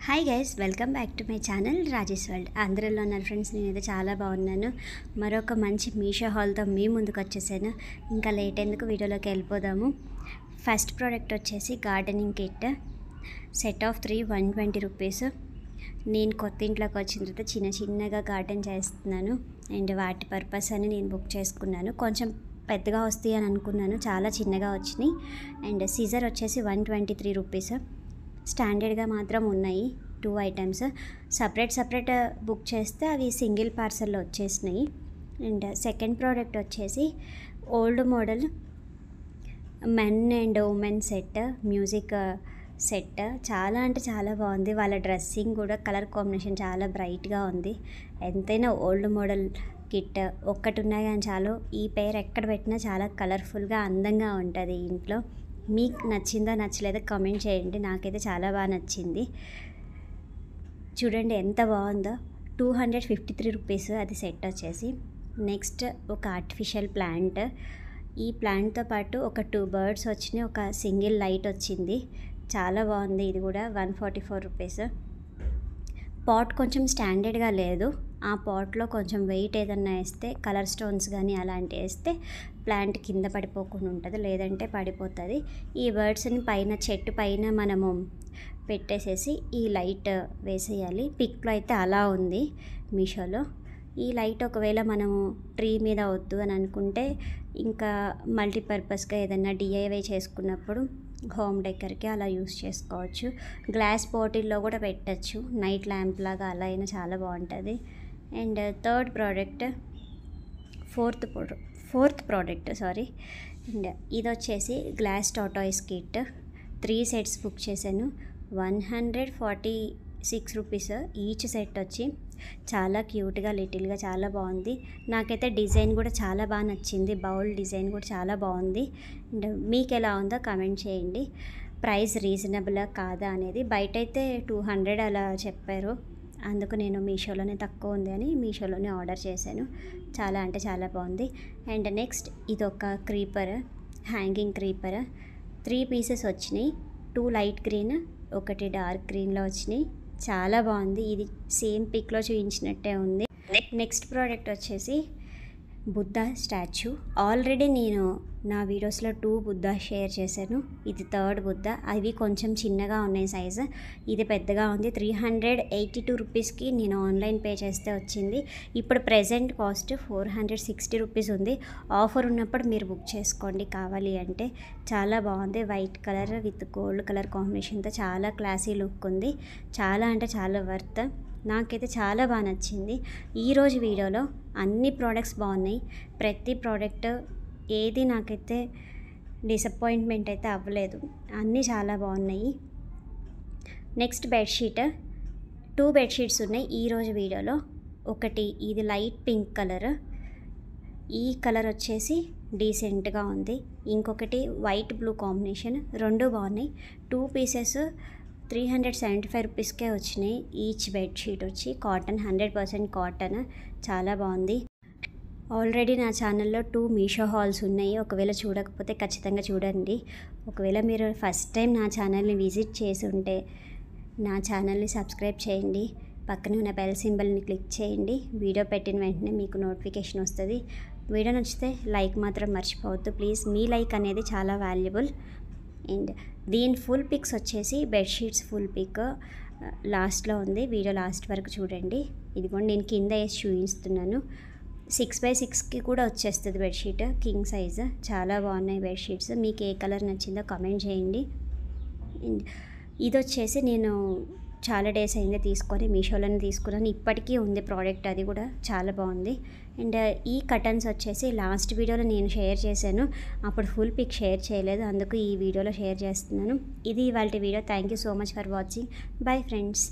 Hi guys, welcome back to my channel Rajesh world. అందరిలో ఉన్నారు friends. నేనైతే చాలా బాగున్నాను. మరొక మంచి మీషో హాల్తో మీ ముందుకు వచ్చేసాను. ఇంకా లేట్ ఎందుకు, వీడియోలోకి వెళ్ళిపోదాము. ఫస్ట్ ప్రోడక్ట్ వచ్చేసి gardening kit set of 3 120 rupees. నేను కొత్త ఇంట్లోకి వచ్చిన తర్వాత చిన్నగా గార్డెన్ చేస్తున్నాను అండ్ వాటి పర్పస్ అని నేను బుక్ చేసుకున్నాను. కొంచెం పెద్దగా వస్తాయి అని అనుకున్నాను, చాలా చిన్నగా వచ్చినాయి. అండ్ సీజర్ వచ్చేసి 123 రూపీస్. స్టాండర్డ్గా మాత్రం ఉన్నాయి 2 ఐటమ్స్. సపరేట్ బుక్ చేస్తే అవి సింగిల్ పార్సల్లో వచ్చేసినాయి. అండ్ సెకండ్ ప్రోడక్ట్ వచ్చేసి old model men and women set, music set. చాలా అంటే చాలా బాగుంది. వాళ్ళ డ్రెస్సింగ్ కూడా కలర్ కాంబినేషన్ చాలా బ్రైట్గా ఉంది. ఎంతైనా ఓల్డ్ మోడల్ కిట్ ఒక్కటి ఉన్నాయి కానీ చాలు, ఈ పేరు ఎక్కడ పెట్టినా చాలా కలర్ఫుల్గా అందంగా ఉంటుంది ఇంట్లో. మీకు నచ్చిందో నచ్చలేదో కామెంట్ చేయండి. నాకైతే చాలా బాగా నచ్చింది. చూడండి ఎంత బాగుందో. 253 రూపీస్ అది సెట్ వచ్చేసి. నెక్స్ట్ ఒక ఆర్టిఫిషియల్ ప్లాంట్. ఈ ప్లాంట్తో పాటు ఒక 2 బర్డ్స్ వచ్చినాయి, ఒక సింగిల్ లైట్ వచ్చింది. చాలా బాగుంది. ఇది కూడా 144 రూపీస్. పాట్ కొంచెం స్టాండర్డ్గా లేదు. ఆ పాట్లో కొంచెం వెయిట్ ఏదన్నా వేస్తే, కలర్ స్టోన్స్ కానీ అలాంటివి వేస్తే ప్లాంట్ కింద పడిపోకుండా ఉంటుంది, లేదంటే పడిపోతుంది. ఈ బర్డ్స్ని పైన చెట్టు పైన మనము పెట్టేసేసి ఈ లైట్ వేసేయాలి. పిక్లో అయితే అలా ఉంది మీషోలో. ఈ లైట్ ఒకవేళ మనము ట్రీ మీద వద్దు అని అనుకుంటే ఇంకా మల్టీపర్పస్గా ఏదైనా డిఐవై చేసుకున్నప్పుడు హోమ్ డెకర్కి అలా యూస్ చేసుకోవచ్చు. గ్లాస్ బాటిల్లో కూడా పెట్టచ్చు, నైట్ ల్యాంప్ లాగా అలా అయినా చాలా బాగుంటుంది. And third product fourth product and ఇది వచ్చేసి glass tortoise kit. 3 sets book చేశాను. 146 రూపీస్ ఈచ్ సెట్ వచ్చి. చాలా క్యూట్గా లిటిల్గా చాలా బాగుంది. నాకైతే డిజైన్ కూడా చాలా బాగా నచ్చింది. బౌల్ డిజైన్ కూడా చాలా బాగుంది. అండ్ మీకు ఎలా ఉందో కామెంట్ చేయండి. ప్రైస్ రీజనబులా కాదా అనేది. బయట అయితే 200 అలా చెప్పారు, అందుకు నేను మీషోలోనే తక్కువ ఉంది అని మీషోలోనే ఆర్డర్ చేశాను. చాలా అంటే చాలా బాగుంది. అండ్ నెక్స్ట్ ఇదొక క్రీపర్, హ్యాంగింగ్ క్రీపర్. 3 పీసెస్ వచ్చినాయి. 2 లైట్ గ్రీన్, ఒకటి డార్క్ గ్రీన్లో వచ్చినాయి. చాలా బాగుంది. ఇది సేమ్ పిక్లో చూపించినట్టే ఉంది. నెక్స్ట్ ప్రోడక్ట్ వచ్చేసి బుద్ధ స్టాచ్యూ. ఆల్రెడీ నేను నా వీడియోస్లో 2 బుద్ధ షేర్ చేశాను. ఇది థర్డ్ బుద్ధ. అవి కొంచెం చిన్నగా ఉన్నాయి సైజు, ఇది పెద్దగా ఉంది. 382 రూపీస్కి నేను ఆన్లైన్ పే చేస్తే వచ్చింది. ఇప్పుడు ప్రెజెంట్ కాస్ట్ 460 రూపీస్ ఉంది. ఆఫర్ ఉన్నప్పుడు మీరు బుక్ చేసుకోండి కావాలి అంటే. చాలా బాగుంది. White colour with gold colour కాంబినేషన్తో చాలా క్లాసీ లుక్ ఉంది. చాలా అంటే చాలా వర్త్. నాకైతే చాలా బాగా నచ్చింది. ఈరోజు వీడియోలో అన్ని ప్రోడక్ట్స్ బాగున్నాయి. ప్రతి ప్రోడక్ట్ ఏది నాకైతే డిసప్పాయింట్మెంట్ అయితే అవ్వలేదు, అన్నీ చాలా బాగున్నాయి. Next bedsheet. 2 బెడ్షీట్స్ ఉన్నాయి ఈరోజు వీడియోలో. ఒకటి ఇది లైట్ పింక్ కలర్, ఈ కలర్ వచ్చేసి డీసెంట్గా ఉంది. ఇంకొకటి వైట్ బ్లూ కాంబినేషన్. 2 బాగున్నాయి. 2 పీసెస్ 375 రూపీస్కే వచ్చినాయి. ఈచ్ బెడ్షీట్ వచ్చి కాటన్, 100% కాటన్. చాలా బాగుంది. ఆల్రెడీ నా ఛానల్లో 2 మీషో హాల్స్ ఉన్నాయి. ఒకవేళ చూడకపోతే ఖచ్చితంగా చూడండి. ఒకవేళ మీరు ఫస్ట్ టైం నా ఛానల్ని విజిట్ చేసి ఉంటే నా ఛానల్ని సబ్స్క్రైబ్ చేయండి. పక్కన ఉన్న బెల్ సింబల్ని క్లిక్ చేయండి. వీడియో పెట్టిన వెంటనే మీకు నోటిఫికేషన్ వస్తుంది. వీడియో నచ్చితే లైక్ మాత్రం మర్చిపోవద్దు ప్లీజ్. మీ లైక్ అనేది చాలా వాల్యుబుల్. అండ్ దీని ఫుల్ పిక్స్ వచ్చేసి బెడ్షీట్స్ ఫుల్ పిక్ లాస్ట్లో ఉంది. వీడియో లాస్ట్ వరకు చూడండి. ఇదిగోండి నేను కింద వేసి చూపిస్తున్నాను. 6x6కి కూడా వచ్చేస్తుంది బెడ్షీట్, కింగ్ సైజ్. చాలా బాగున్నాయి బెడ్షీట్స్. మీకు ఏ కలర్ నచ్చిందో కామెంట్ చేయండి. అండ్ ఇది వచ్చేసి నేను చాలా డేస్ అయింది తీసుకొని, మీషోలోనే తీసుకున్నాను. ఇప్పటికీ ఉంది ప్రోడక్ట్, అది కూడా చాలా బాగుంది. అండ్ ఈ కర్టన్స్ వచ్చేసి లాస్ట్ వీడియోలో నేను షేర్ చేశాను, అప్పుడు ఫుల్ పిక్ షేర్ చేయలేదు, అందుకు ఈ వీడియోలో షేర్ చేస్తున్నాను. ఇది ఇవాల్టి video. Thank you so much for watching. Bye friends.